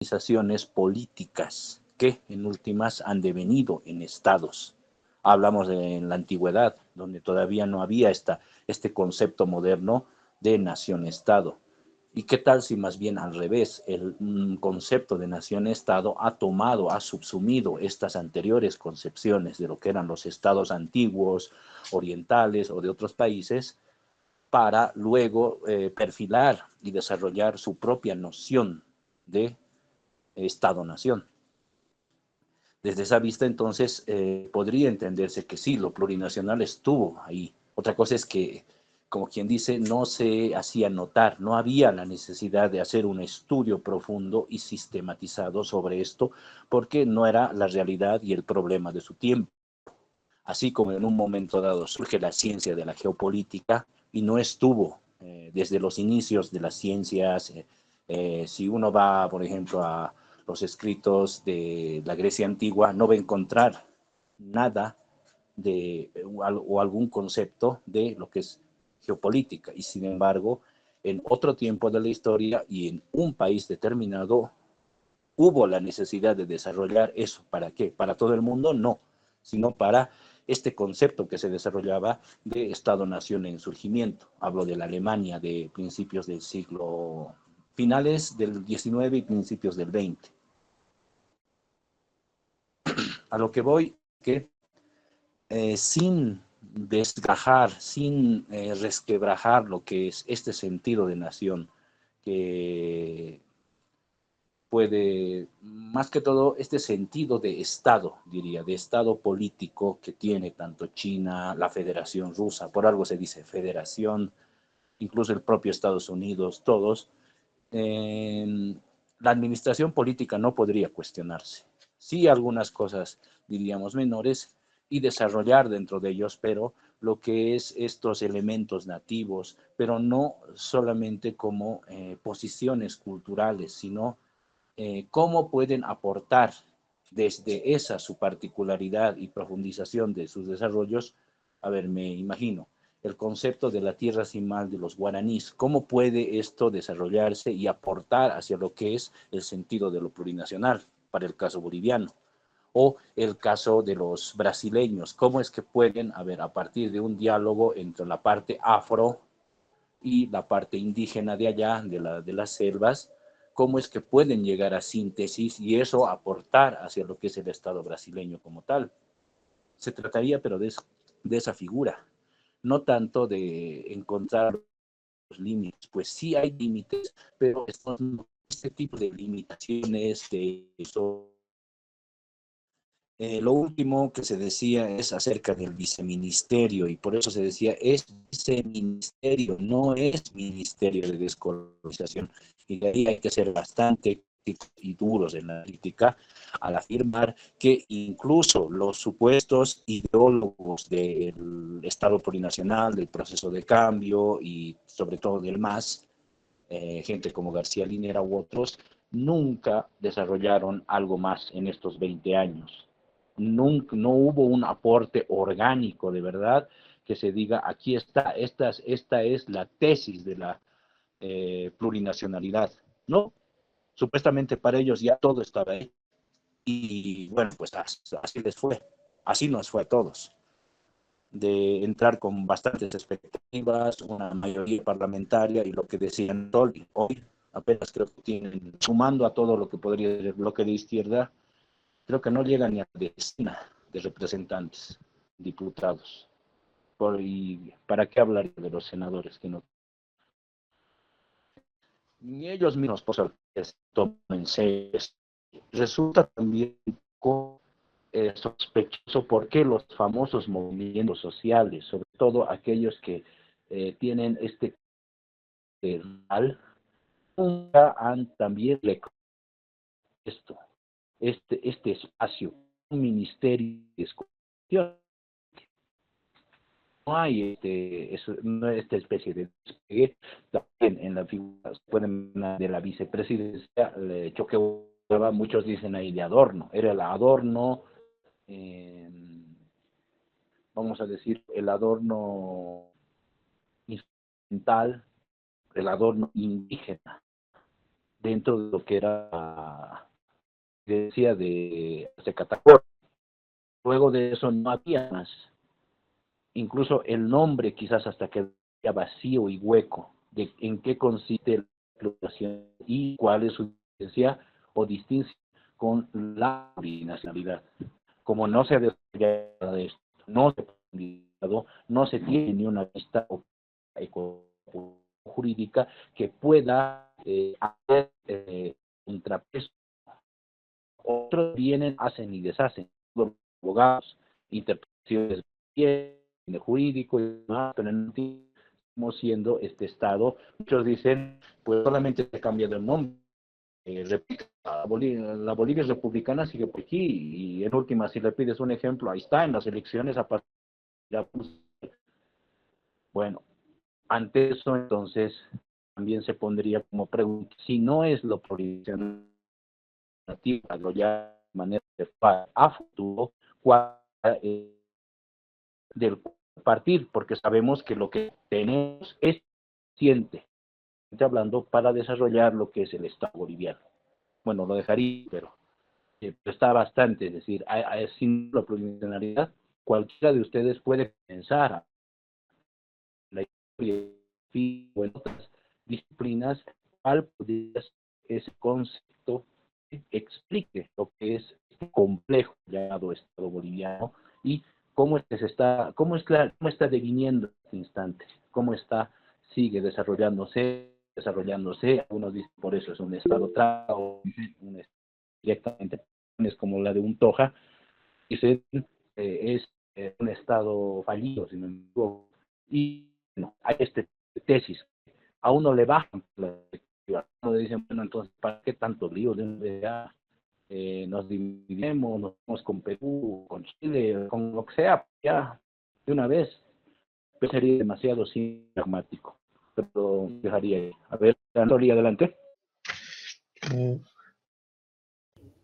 organizaciones políticas que en últimas han devenido en estados. Hablamos de la antigüedad, donde todavía no había este concepto moderno de nación-estado. ¿Y qué tal si más bien al revés, el concepto de nación-estado ha tomado, ha subsumido estas anteriores concepciones de lo que eran los estados antiguos, orientales o de otros países, para luego perfilar y desarrollar su propia noción de Estado-nación? Desde esa vista, entonces, podría entenderse que sí, lo plurinacional estuvo ahí. Otra cosa es que, como quien dice, no se hacía notar, no había la necesidad de hacer un estudio profundo y sistematizado sobre esto, porque no era la realidad y el problema de su tiempo. Así como en un momento dado surge la ciencia de la geopolítica y no estuvo desde los inicios de las ciencias. Si uno va, por ejemplo, a los escritos de la Grecia antigua, no va a encontrar nada de, o algún concepto de lo que es geopolítica. Y sin embargo, en otro tiempo de la historia y en un país determinado, hubo la necesidad de desarrollar eso. ¿Para qué? ¿Para todo el mundo? No, sino para este concepto que se desarrollaba de Estado-nación en surgimiento. Hablo de la Alemania de principios del siglo, finales del XIX y principios del XX. A lo que voy, que sin desgajar, sin resquebrajar lo que es este sentido de nación, que puede, más que todo, este sentido de Estado, diría, de Estado político que tiene tanto China, la Federación Rusa, por algo se dice Federación, incluso el propio Estados Unidos, todos, eh, la administración política no podría cuestionarse. Sí, algunas cosas, diríamos, menores y desarrollar dentro de ellos, pero lo que es estos elementos nativos, pero no solamente como posiciones culturales, sino cómo pueden aportar desde esa su particularidad y profundización de sus desarrollos. A ver, me imagino el concepto de la tierra sin mal de los guaraníes, cómo puede esto desarrollarse y aportar hacia lo que es el sentido de lo plurinacional para el caso boliviano, o el caso de los brasileños, cómo es que pueden, a ver, a partir de un diálogo entre la parte afro y la parte indígena de allá, de las selvas, cómo es que pueden llegar a síntesis y eso aportar hacia lo que es el Estado brasileño como tal. Se trataría, pero de esa figura, no tanto de encontrar los límites, pues sí hay límites, pero este tipo de limitaciones, de eso. Lo último que se decía es acerca del viceministerio y por eso se decía es viceministerio, no es ministerio de descolonización. Y de ahí hay que ser bastante y duros en la crítica al afirmar que incluso los supuestos ideólogos del Estado plurinacional, del proceso de cambio y sobre todo del MAS, gente como García Linera u otros, nunca desarrollaron algo más en estos 20 años. Nunca, no hubo un aporte orgánico de verdad que se diga, aquí está, esta es la tesis de la plurinacionalidad. No, supuestamente para ellos ya todo estaba ahí. Y bueno, pues así les fue, así nos fue a todos, de entrar con bastantes expectativas, una mayoría parlamentaria y lo que decían hoy apenas creo que tienen, sumando a todo lo que podría ser el bloque de izquierda, creo que no llegan ni a la decena de representantes, diputados. ¿Y para qué hablar de los senadores que no? Ni ellos mismos por se toman en serio. Resulta también sospechoso por qué los famosos movimientos sociales, sobre todo aquellos que tienen este mal, nunca han también esto, este espacio, un ministerio de discusión. No hay no esta especie de despegue. También en la figura pueden de la vicepresidencia, choqueaba, muchos dicen ahí de adorno, era el adorno, eh, vamos a decir, el adorno instrumental, el adorno indígena, dentro de lo que era decía de Catacor. Luego de eso no había más. Incluso el nombre quizás hasta quedaba vacío y hueco de en qué consiste la explotación y cuál es su diferencia o distinción con la nacionalidad. Como no se ha desarrollado esto, no se ha profundizado, no se tiene ni una vista jurídica que pueda hacer contrapeso. Otros vienen, hacen y deshacen, los abogados, interpretaciones de jurídico y demás, pero no estamos siendo este Estado. Muchos dicen, pues solamente se ha cambiado el nombre. La Bolivia republicana sigue por aquí y en última, si le pides un ejemplo, ahí está en las elecciones a partir de... Bueno, ante eso entonces también se pondría como pregunta, si no es lo provisional ya de manera a futuro, cuál del partir, porque sabemos que lo que tenemos es suficiente, hablando, para desarrollar lo que es el Estado boliviano. Bueno, lo dejaría, pero está bastante, es decir, sin la plurinacionalidad, cualquiera de ustedes puede pensar la historia o en otras disciplinas, cuál podría ser ese concepto que explique lo que es este complejo llamado Estado boliviano y cómo cómo está deviniendo en este instante, cómo sigue desarrollándose, algunos dicen por eso es un Estado trago, directamente es como la de un Toja, dicen es un Estado fallido, si no me equivoco, y no, hay tesis, a uno le bajan la expectativa, uno le dicen, bueno, entonces, ¿para qué tantos líos? Ya, nos dividimos, nos vamos con Perú, con Chile, con lo que sea, ya, de una vez, pero sería demasiado pragmático, pero dejaría ahí. A ver, Antonio, adelante.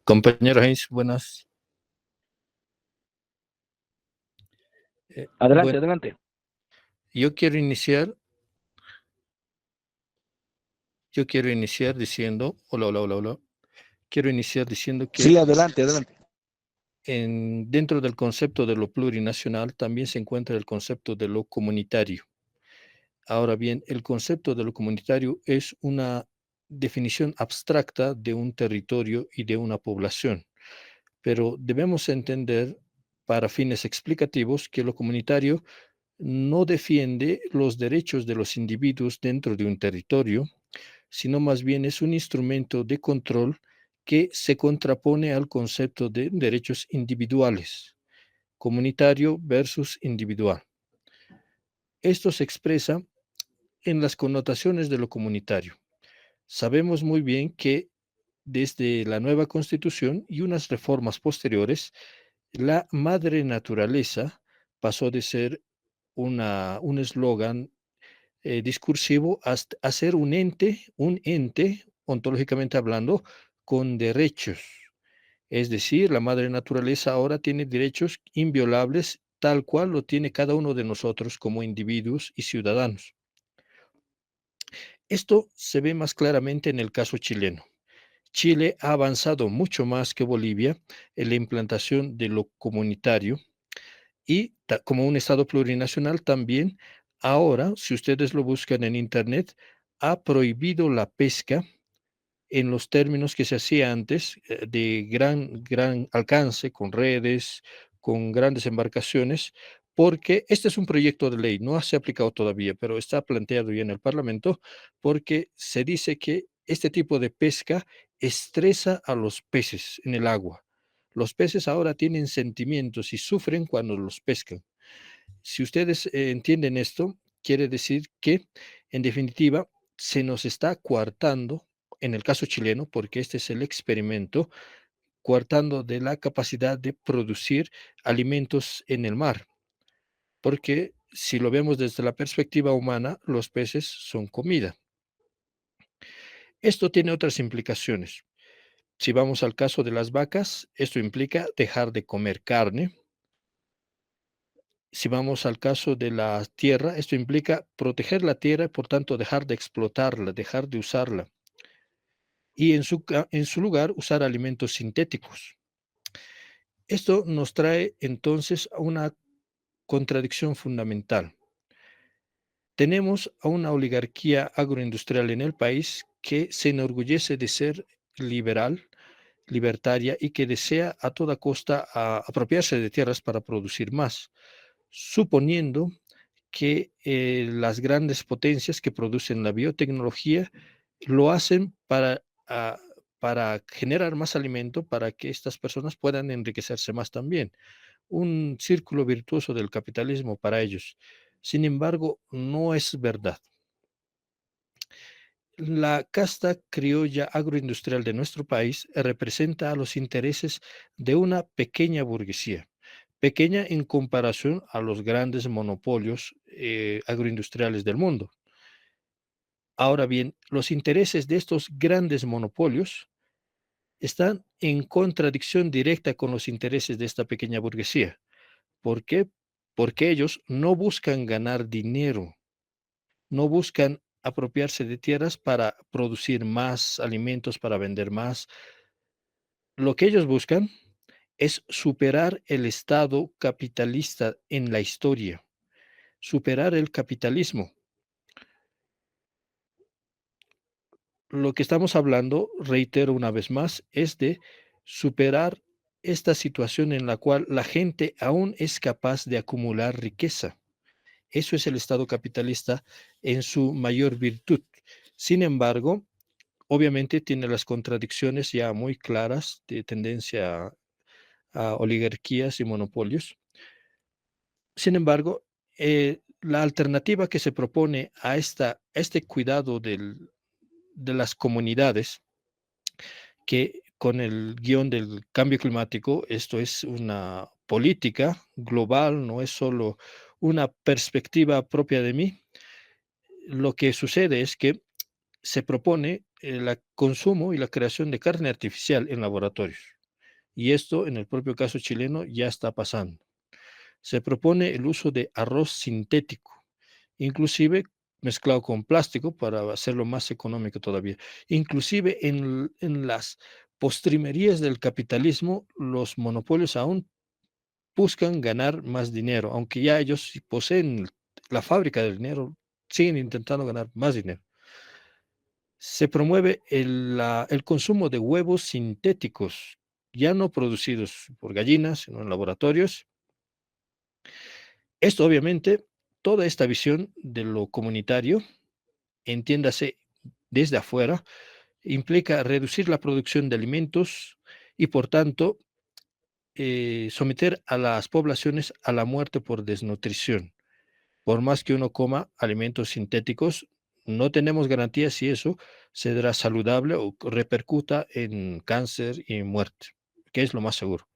Compañero Heinz, buenas. Adelante, adelante. Yo quiero iniciar diciendo, hola. Quiero iniciar diciendo que sí, adelante. Dentro del concepto de lo plurinacional también se encuentra el concepto de lo comunitario. Ahora bien, el concepto de lo comunitario es una definición abstracta de un territorio y de una población, pero debemos entender para fines explicativos que lo comunitario no defiende los derechos de los individuos dentro de un territorio, sino más bien es un instrumento de control que se contrapone al concepto de derechos individuales, comunitario versus individual. Esto se expresa en las connotaciones de lo comunitario. Sabemos muy bien que desde la nueva Constitución y unas reformas posteriores, la madre naturaleza pasó de ser un eslogan discursivo a ser un ente, ontológicamente hablando, con derechos. Es decir, la madre naturaleza ahora tiene derechos inviolables, tal cual lo tiene cada uno de nosotros como individuos y ciudadanos. Esto se ve más claramente en el caso chileno. Chile ha avanzado mucho más que Bolivia en la implantación de lo comunitario y como un Estado plurinacional también, ahora, si ustedes lo buscan en Internet, ha prohibido la pesca en los términos que se hacía antes, de gran alcance, con redes, con grandes embarcaciones, porque este es un proyecto de ley, no se ha aplicado todavía, pero está planteado ya en el Parlamento, porque se dice que este tipo de pesca estresa a los peces en el agua. Los peces ahora tienen sentimientos y sufren cuando los pescan. Si ustedes entienden esto, quiere decir que, en definitiva, se nos está coartando, en el caso chileno, porque este es el experimento, coartando de la capacidad de producir alimentos en el mar. Porque si lo vemos desde la perspectiva humana, los peces son comida. Esto tiene otras implicaciones. Si vamos al caso de las vacas, esto implica dejar de comer carne. Si vamos al caso de la tierra, esto implica proteger la tierra y por tanto dejar de explotarla, dejar de usarla. y en su lugar usar alimentos sintéticos. Esto nos trae entonces a una contradicción fundamental. Tenemos a una oligarquía agroindustrial en el país que se enorgullece de ser liberal, libertaria y que desea a toda costa apropiarse de tierras para producir más, suponiendo que las grandes potencias que producen la biotecnología lo hacen para generar más alimento para que estas personas puedan enriquecerse más también. Un círculo virtuoso del capitalismo para ellos. Sin embargo, no es verdad. La casta criolla agroindustrial de nuestro país representa a los intereses de una pequeña burguesía, pequeña en comparación a los grandes monopolios agroindustriales del mundo. Ahora bien, los intereses de estos grandes monopolios están en contradicción directa con los intereses de esta pequeña burguesía. ¿Por qué? Porque ellos no buscan ganar dinero, no buscan apropiarse de tierras para producir más alimentos, para vender más. Lo que ellos buscan es superar el estado capitalista en la historia, superar el capitalismo. Lo que estamos hablando, reitero una vez más, es de superar esta situación en la cual la gente aún es capaz de acumular riqueza. Eso es el Estado capitalista en su mayor virtud. Sin embargo, obviamente tiene las contradicciones ya muy claras de tendencia a oligarquías y monopolios. Sin embargo, la alternativa que se propone a este cuidado de las comunidades, que con el guión del cambio climático, esto es una política global, no es solo una perspectiva propia de mí. Lo que sucede es que se propone el consumo y la creación de carne artificial en laboratorios. Y esto, en el propio caso chileno, ya está pasando. Se propone el uso de arroz sintético, inclusive mezclado con plástico para hacerlo más económico todavía. Inclusive en las postrimerías del capitalismo, los monopolios aún buscan ganar más dinero, aunque ya ellos poseen la fábrica del dinero, siguen intentando ganar más dinero. Se promueve el consumo de huevos sintéticos, ya no producidos por gallinas, sino en laboratorios. Esto obviamente, toda esta visión de lo comunitario, entiéndase desde afuera, implica reducir la producción de alimentos y por tanto someter a las poblaciones a la muerte por desnutrición. Por más que uno coma alimentos sintéticos, no tenemos garantía si eso será saludable o repercuta en cáncer y muerte, que es lo más seguro.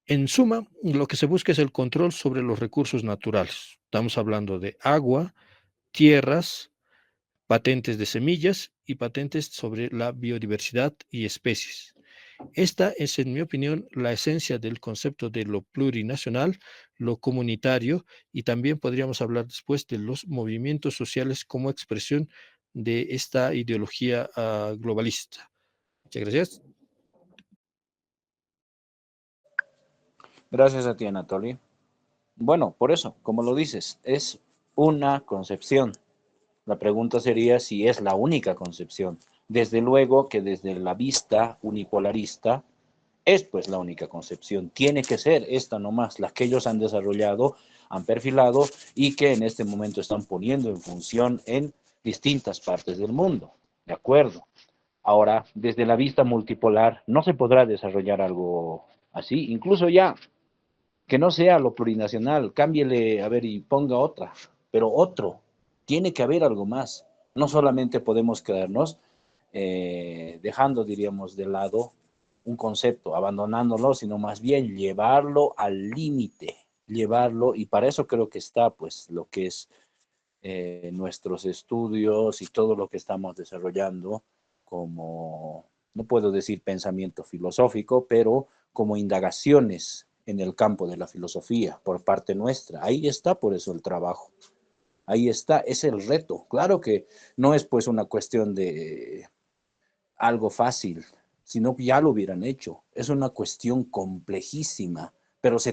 En suma, lo que se busca es el control sobre los recursos naturales. Estamos hablando de agua, tierras, patentes de semillas y patentes sobre la biodiversidad y especies. Esta es, en mi opinión, la esencia del concepto de lo plurinacional, lo comunitario, y también podríamos hablar después de los movimientos sociales como expresión de esta ideología globalista. Muchas gracias. Gracias a ti, Anatoly. Bueno, por eso, como lo dices, es una concepción. La pregunta sería si es la única concepción. Desde luego que desde la vista unipolarista es pues la única concepción. Tiene que ser esta nomás, la que ellos han desarrollado, han perfilado y que en este momento están poniendo en función en distintas partes del mundo. ¿De acuerdo? Ahora, desde la vista multipolar, no se podrá desarrollar algo así. Incluso ya que no sea lo plurinacional, cámbiele, a ver, y ponga otra, pero otro. Tiene que haber algo más. No solamente podemos quedarnos dejando, diríamos, de lado un concepto, abandonándolo, sino más bien llevarlo al límite, llevarlo, y para eso creo que está, pues, lo que es nuestros estudios y todo lo que estamos desarrollando como, no puedo decir pensamiento filosófico, pero como indagaciones en el campo de la filosofía por parte nuestra. Ahí está por eso el trabajo. Ahí está, es el reto. Claro que no es pues una cuestión de algo fácil, sino que ya lo hubieran hecho. Es una cuestión complejísima, pero se